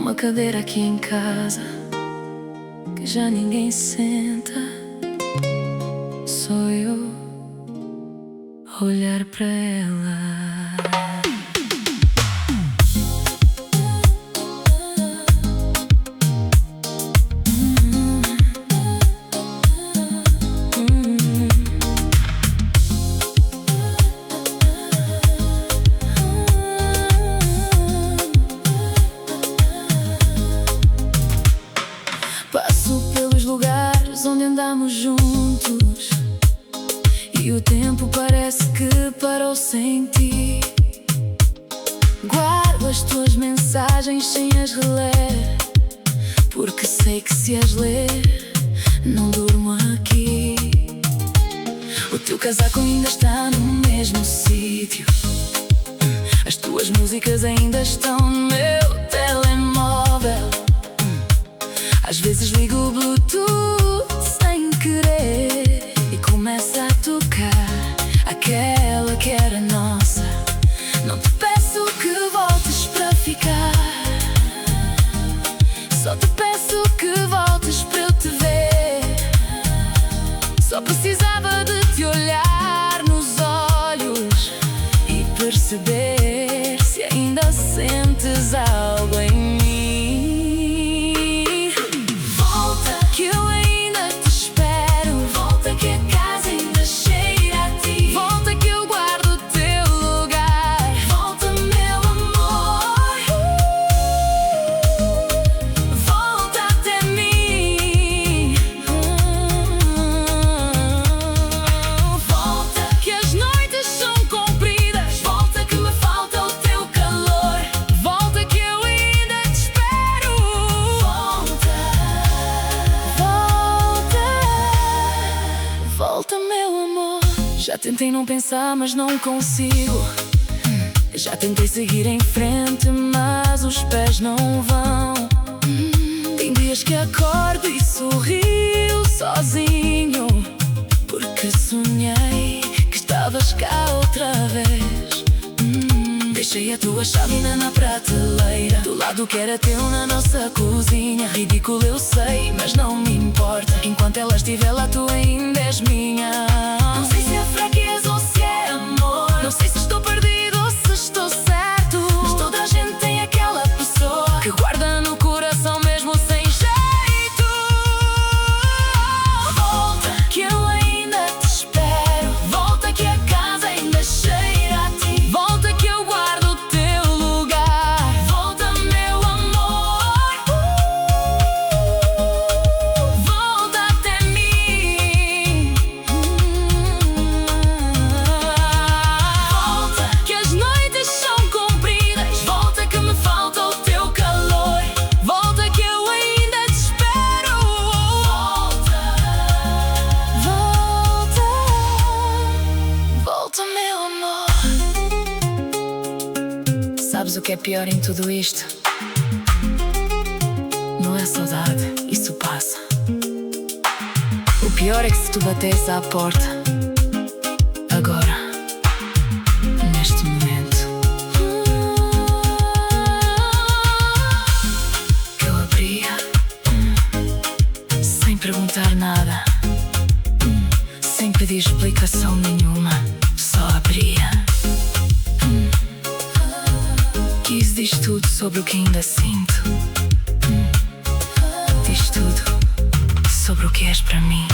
uma cadeira aqui em casa que já ninguém senta. Sou eu a olhar para ela. Passo pelos lugares onde andamos juntos e o tempo parece que parou sem ti. Guardo as tuas mensagens sem as reler, porque sei que se as ler, não durmo aqui. O teu casaco ainda está no mesmo sítio, as tuas músicas ainda estão no meu telemóvel. Às vezes ligo o Bluetooth sem querer e começa a tocar aquela que era nossa. Não te peço que voltes para ficar, só te peço que voltes para eu te ver. Só precisava de te olhar nos olhos e perceber se ainda sentes algo em mim. Volta, meu amor. Já tentei não pensar, mas não consigo. Já tentei seguir em frente, mas os pés não vão. Tem dias que acordo e sorrio sozinho, porque sonhei que estavas cá outra vez. Deixei a tua chávena na prateleira do lado que era teu na nossa cozinha. Ridículo eu sei, mas não me importa. Enquanto ela estiver lá, tu ainda és minha. Não sei se é fraqueza ou se é amor, não sei se estou perdido ou se estou certo, mas toda a gente tem aquela pessoa que guarda no coração mesmo sem jeito. Volta, que eu ainda te espero. Volta, que a casa ainda cheira a ti. Volta, que eu guardo o teu lugar. Volta, meu amor. Volta até mim. Volta, que as noites são compridas. Volta, que me falta o teu calor. Volta, que eu ainda te espero. Volta, volta, volta, meu amor. Sabes o que é pior em tudo isto? Não é saudade, isso passa. O pior é que se tu batesse à porta agora, neste momento, que eu abria sem perguntar nada, sem pedir explicação nenhuma, só abria. Que isso diz tudo sobre o que ainda sinto. Diz tudo sobre o que és para mim.